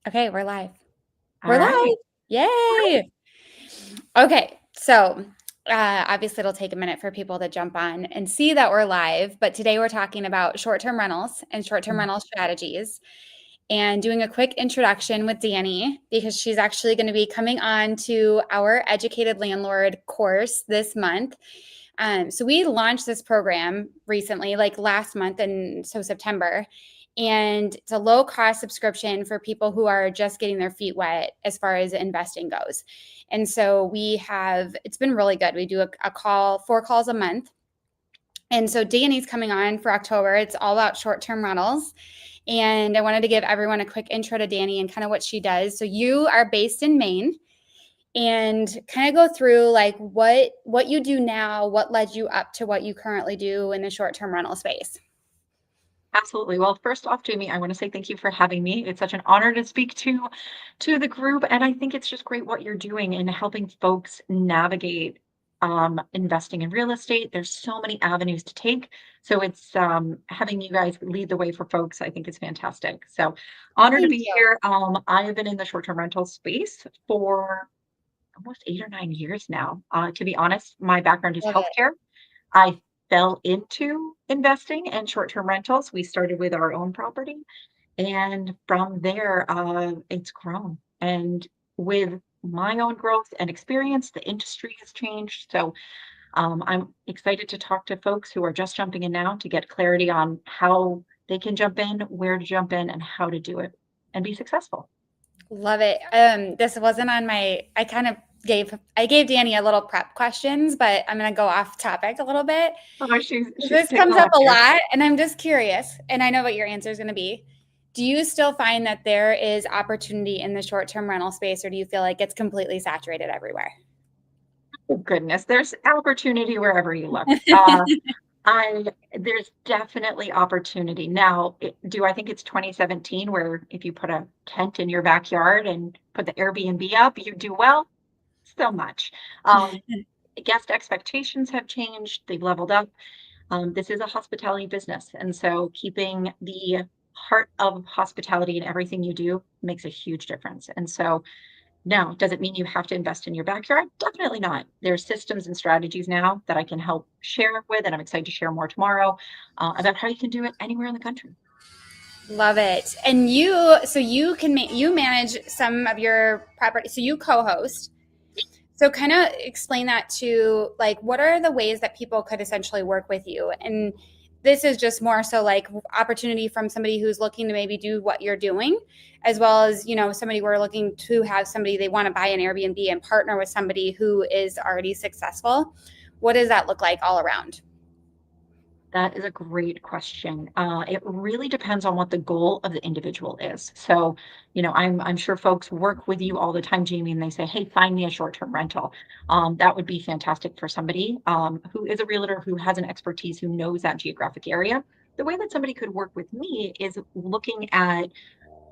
Okay, we're live. All We're right. live. Yay. Okay, so obviously it'll take a minute for people to jump on and see that we're live, but today we're talking about short-term rentals and short-term rental strategies and doing a quick introduction with Danny because she's actually going to be coming on to our Educated Landlord course this month. So we launched this program recently, like last month, and so September. And it's a low cost subscription for people who are just getting their feet wet as far as investing goes. And so it's been really good. We do a call, 4 calls a month. And so Danny's coming on for October. It's all about short term rentals. And I wanted to give everyone a quick intro to Danny and kind of what she does. So you are based in Maine and kind of go through like what you do now, what led you up to what you currently do in the short-term rental space. Absolutely. Well, first off, Jamie, I want to say thank you for having me. It's such an honor to speak to the group, and I think it's just great what you're doing in helping folks navigate investing in real estate. There's so many avenues to take, so it's having you guys lead the way for folks. I think is fantastic. So, honored to Thank be you. here. I have been in the short-term rental space for almost 8 or 9 years now. To be honest, my background is Love it. healthcare. I fell into investing in short-term rentals. We started with our own property, and from there, it's grown. And with my own growth and experience, the industry has changed. So I'm excited to talk to folks who are just jumping in now to get clarity on how they can jump in, where to jump in, and how to do it and be successful. Love it. This wasn't on my, I gave Danny a little prep questions, but I'm gonna go off topic a little bit. Oh, she's This taking comes a up left a here. lot, and I'm just curious, and I know what your answer is gonna be. Do you still find that there is opportunity in the short-term rental space, or do you feel like it's completely saturated everywhere? Oh, goodness, there's opportunity wherever you look. I there's definitely opportunity. Now, do I think it's 2017 where if you put a tent in your backyard and put the Airbnb up, you do well? So much. Um, Guest expectations have changed. They've leveled up. This is a hospitality business, and so keeping the heart of hospitality in everything you do makes a huge difference. And so now, does it mean you have to invest in your backyard? Definitely not. There's systems and strategies now that I can help share with, and I'm excited to share more tomorrow about how you can do it anywhere in the country. Love it. And so you can you manage some of your property. So you co-host. So kind of explain that to like what are the ways that people could essentially work with you? And this is just more so like opportunity from somebody who's looking to maybe do what you're doing, as well as, somebody we're looking to have somebody they want to buy an Airbnb and partner with somebody who is already successful. What does that look like all around? That is a great question. It really depends on what the goal of the individual is. So, I'm sure folks work with you all the time, Jamie, and they say, "Hey, find me a short-term rental." That would be fantastic for somebody who is a realtor who has an expertise who knows that geographic area. The way that somebody could work with me is looking at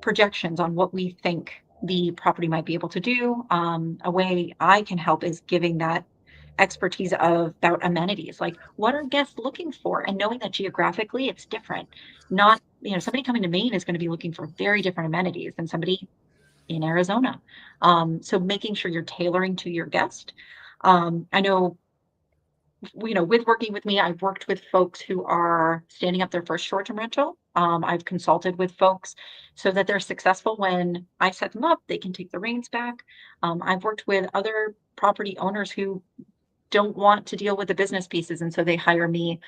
projections on what we think the property might be able to do. A way I can help is giving that expertise about amenities, like what are guests looking for, and knowing that geographically it's different. Not, somebody coming to Maine is going to be looking for very different amenities than somebody in Arizona. So making sure you're tailoring to your guest. I know with working with me, I've worked with folks who are standing up their first short-term rental. I've consulted with folks so that they're successful when I set them up, they can take the reins back. I've worked with other property owners who don't want to deal with the business pieces, and so they hire me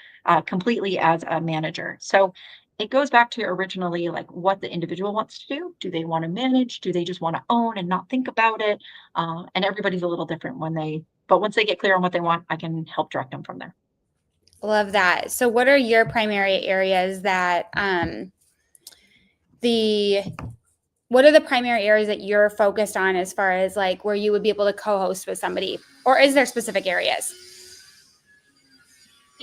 completely as a manager. So it goes back to originally like what the individual wants to do. Do they want to manage? Do they just want to own and not think about it? And everybody's a little different but once they get clear on what they want, I can help direct them from there. Love that. So what are your primary areas that the what are the primary areas that you're focused on as far as like where you would be able to co-host with somebody, or is there specific areas?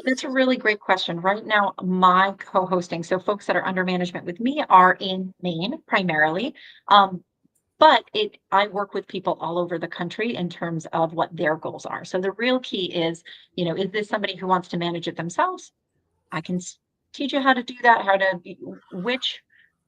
That's a really great question. Right now, my co-hosting, so folks that are under management with me are in Maine primarily. But I work with people all over the country in terms of what their goals are. So the real key is this somebody who wants to manage it themselves? I can teach you how to do that, which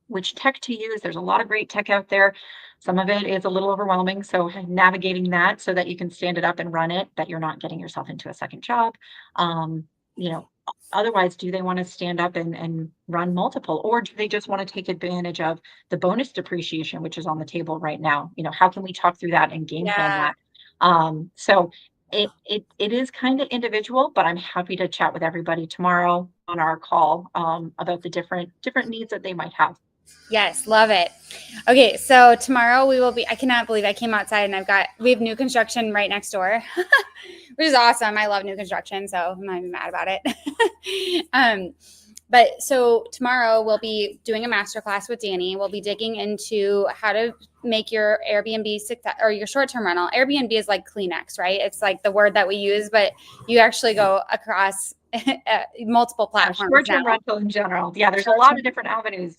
which tech to use. There's a lot of great tech out there. Some of it is a little overwhelming. So navigating that so that you can stand it up and run it, that you're not getting yourself into a second job. Um, you know, otherwise, do they want to stand up and run multiple, or do they just want to take advantage of the bonus depreciation, which is on the table right now? How can we talk through that and game plan Yeah. that? So it is kind of individual, but I'm happy to chat with everybody tomorrow on our call about the different needs that they might have. Yes, love it. Okay, so tomorrow we will be, I cannot believe I came outside and we have new construction right next door, which is awesome. I love new construction, so I'm not even mad about it. But so tomorrow we'll be doing a masterclass with Danny. We'll be digging into how to make your Airbnb success, or your short-term rental. Airbnb is like Kleenex, right? It's like the word that we use, but you actually go across multiple Yeah, platforms now. short-term rental in general. Yeah, there's a lot of different avenues.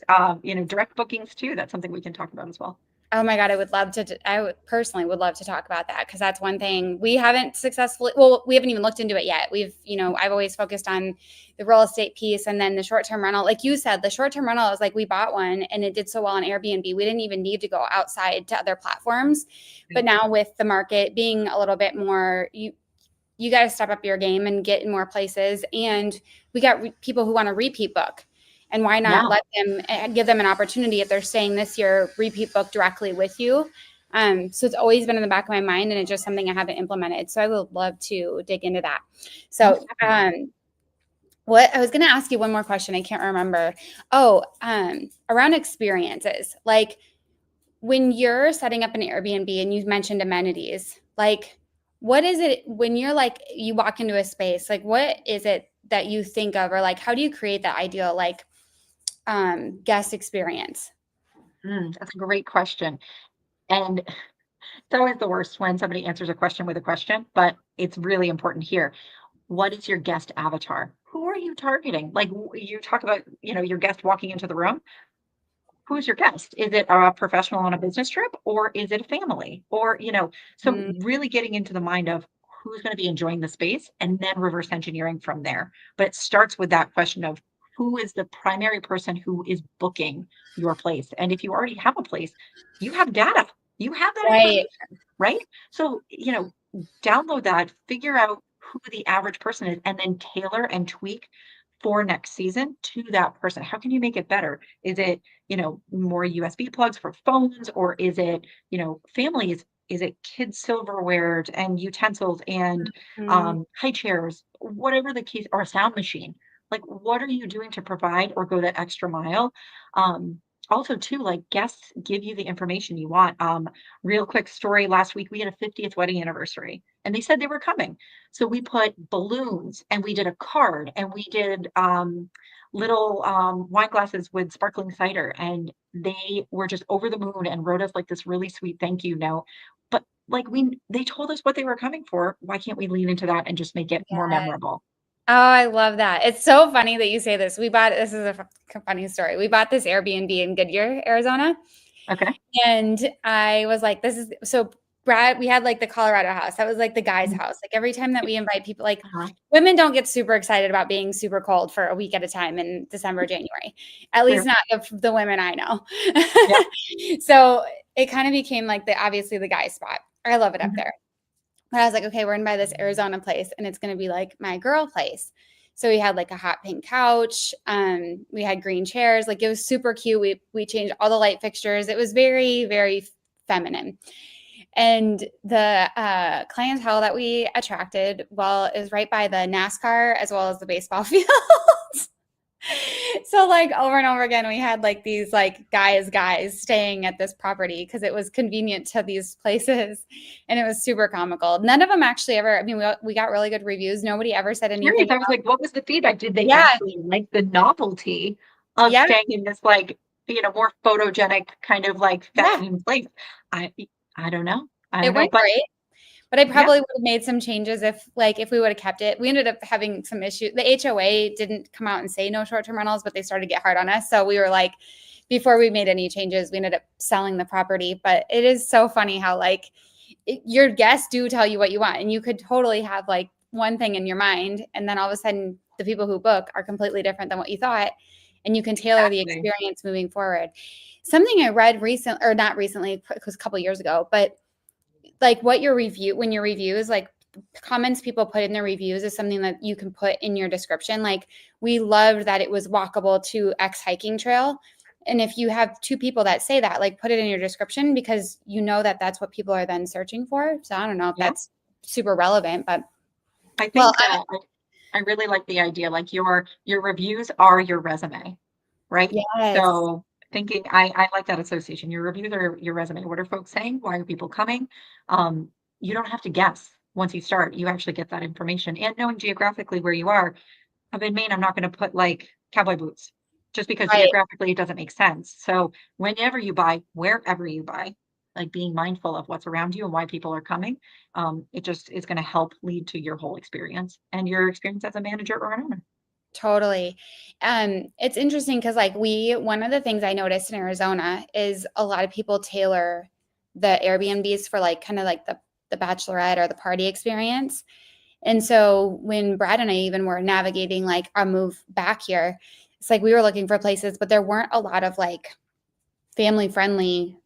Direct bookings too. That's something we can talk about as well. Oh my God, I would personally would love to talk about that, because that's one thing we haven't successfully, well, we haven't even looked into it yet. I've always focused on the real estate piece, and then the short-term rental. Like you said, the short-term rental is like, we bought one and it did so well on Airbnb. We didn't even need to go outside to other platforms. But now with the market being a little bit more, you got to step up your game and get in more places. And we got people who want to repeat book. And why not Yeah, let them, give them an opportunity if they're staying this year, repeat book directly with you. So it's always been in the back of my mind, and it's just something I haven't implemented. So I would love to dig into that. most So definitely. what I was going to ask you one more question. I can't remember. Oh, around experiences, like when you're setting up an Airbnb and you mentioned amenities, like what is it when you're like, you walk into a space, like what is it that you think of, or like how do you create that ideal like guest experience? That's a great question. And it's always the worst when somebody answers a question with a question, but it's really important here. What is your guest avatar? Who are you targeting? Like you talk about, your guest walking into the room. Who's your guest? Is it a professional on a business trip, or is it a family? So Mm, really getting into the mind of who's going to be enjoying the space and then reverse engineering from there. But it starts with that question of who is the primary person who is booking your place. And if you already have a place, you have data, you have that right. information, right? So, download that, figure out who the average person is, and then tailor and tweak for next season to that person. How can you make it better? Is it, more USB plugs for phones, or is it, families? Is it kids silverware and utensils and Mm, high chairs, whatever the case, or a sound machine? Like, what are you doing to provide or go that extra mile? Also, too, like guests give you the information you want. Real quick story: last week we had a 50th wedding anniversary, and they said they were coming. So we put balloons and we did a card and we did little wine glasses with sparkling cider. And they were just over the moon and wrote us like this really sweet thank you note. But like they told us what they were coming for. Why can't we lean into that and just make it more yeah. memorable? Oh, I love that. It's so funny that you say this. This is a funny story. We bought this Airbnb in Goodyear, Arizona. Okay. And I was like, this is so Brad, we had like the Colorado house. That was like the guy's Mhm. house. Like every time that we invite people, like Uh-huh. women don't get super excited about being super cold for a week at a time in December, January. At least True. not the women I know. Yeah. So it kind of became like obviously the guy's spot. I love it up Mhm. there. But I was like, okay, we're gonna buy this Arizona place and it's gonna be like my girl place. So we had like a hot pink couch. We had green chairs. Like it was super cute. We changed all the light fixtures. It was very, very feminine. And the clientele that we attracted, well, is right by the NASCAR as well as the baseball field. So like over and over again, we had like these like guys staying at this property because it was convenient to these places, and it was super comical. None of them actually ever. I mean, we got really good reviews. Nobody ever said Curious. anything I was about. like, what was the feedback? Did they Yeah, actually like the novelty of yeah, staying in this like, more photogenic kind of like yeah. feminine place? I I don't know. I don't It know. went But great. But I yeah, probably would have made some changes if we would have kept it. We ended up having some issues. The HOA didn't come out and say no short-term rentals, but they started to get hard on us. So we were like, before we made any changes, we ended up selling the property. But it is so funny how like your guests do tell you what you want, and you could totally have like one thing in your mind, and then all of a sudden the people who book are completely different than what you thought. and you can tailor the Exactly. experience moving forward. Something I read recent or not recently, it was a couple years ago, but like what your review when your reviews like comments people put in their reviews is something that you can put in your description. Like we loved that it was walkable to X hiking trail. And if you have two people that say that, like put it in your description because you know that that's what people are then searching for. So I don't know if Yeah. that's super relevant, but I well, think I really like the idea, like your reviews are your resume, right? yes, So thinking, I like that association. Your reviews are your resume. What are folks saying? Why are people coming? Um, you don't have to guess once you start. You actually get that information. And knowing geographically where you are, I'm in Maine, I'm not going to put like cowboy boots just because right. geographically it doesn't make sense. So whenever you buy, wherever you buy, like being mindful of what's around you and why people are coming, it just is going to help lead to your whole experience and your experience as a manager or an owner. Totally. It's interesting because like one of the things I noticed in Arizona is a lot of people tailor the Airbnbs for like kind of like the bachelorette or the party experience. And so when Brad and I even were navigating like our move back here, it's like we were looking for places, but there weren't a lot of like family friendly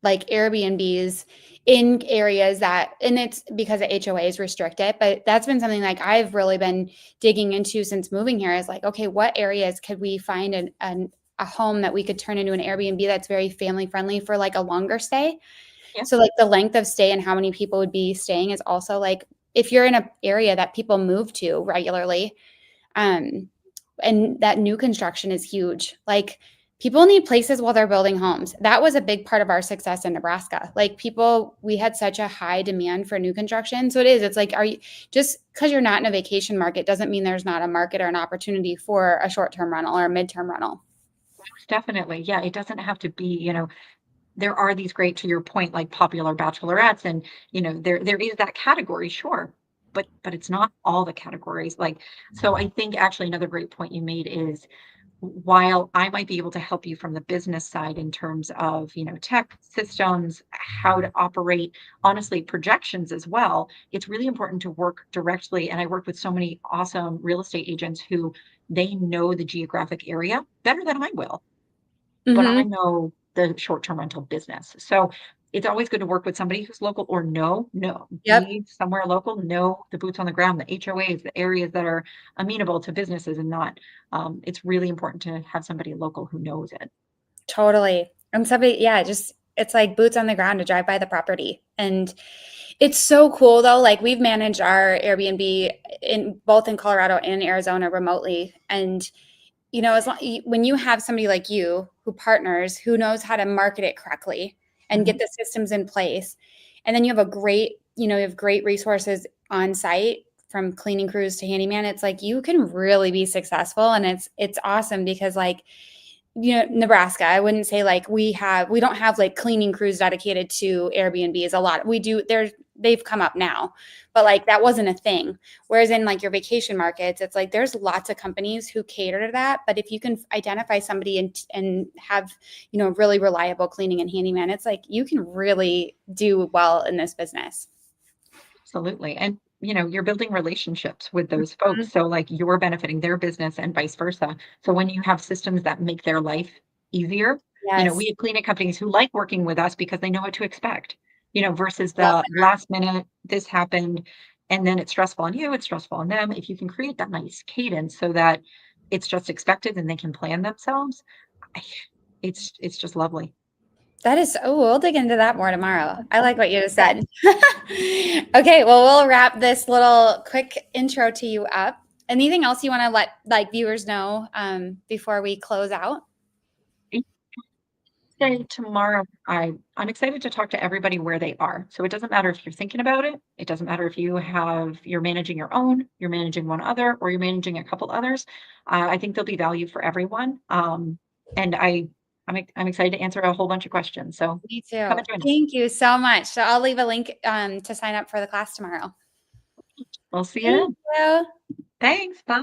like Airbnbs in areas that, and it's because the HOAs restrict it, but that's been something like I've really been digging into since moving here is like, okay, what areas could we find a home that we could turn into an Airbnb that's very family friendly for like a longer stay? Yeah, So like the length of stay and how many people would be staying is also like, if you're in an area that people move to regularly, um, and that new construction is huge. Like people need places while they're building homes. That was a big part of our success in Nebraska. Like people, we had such a high demand for new construction. So it is, it's like, are you just because you're not in a vacation market doesn't mean there's not a market or an opportunity for a short term rental or a midterm rental. definitely. Yeah, it doesn't have to be, there are these great, to your point, like popular bachelorettes, and there is that category, sure, but it's not all the categories. Like, so I think actually another great point you made is while I might be able to help you from the business side in terms of, tech systems, how to operate, honestly, projections as well, it's really important to work directly. And I work with so many awesome real estate agents who they know the geographic area better than I will, but I Mm-hmm. know the short-term rental business. So it's always good to work with somebody who's local or Yep. be somewhere local, know the boots on the ground, the HOAs, the areas that are amenable to businesses and not. It's really important to have somebody local who knows it. Totally. And somebody, yeah, just it's like boots on the ground to drive by the property. And it's so cool though. Like we've managed our Airbnb in both in Colorado and Arizona remotely. And as long, when you have somebody like you who partners, who knows how to market it correctly and Mhm. get the systems in place, and then you have you have great resources on site from cleaning crews to handyman. It's like you can really be successful, and it's awesome because like Nebraska, I wouldn't say like we don't have like cleaning crews dedicated to Airbnbs. A lot we do they've come up now, but like that wasn't a thing. Whereas in like your vacation markets, it's like there's lots of companies who cater to that. But if you can identify somebody and have really reliable cleaning and handyman, it's like you can really do well in this business. Absolutely. And you're building relationships with those folks. Mhm. So like you're benefiting their business and vice versa. So when you have systems that make their life easier, Yes, we have cleaning companies who like working with us because they know what to expect, versus love the last minute, this happened, and then it's stressful on you, it's stressful on them. If you can create that nice cadence so that it's just expected and they can plan themselves, I- it's just lovely. that is. Oh, we'll dig into that more tomorrow. I like what you just said. Okay, well, we'll wrap this little quick intro to you up. Anything else you want to let like viewers know before we close out? Say tomorrow, I'm excited to talk to everybody where they are. So it doesn't matter if you're thinking about it. It doesn't matter if you're managing your own, you're managing one other, or you're managing a couple others. I think there'll be value for everyone. And I'm excited to answer a whole bunch of questions. So Me come too. and join us. Thank you so much. So I'll leave a link to sign up for the class tomorrow. We'll see you Thank then. you. Thanks. Bye.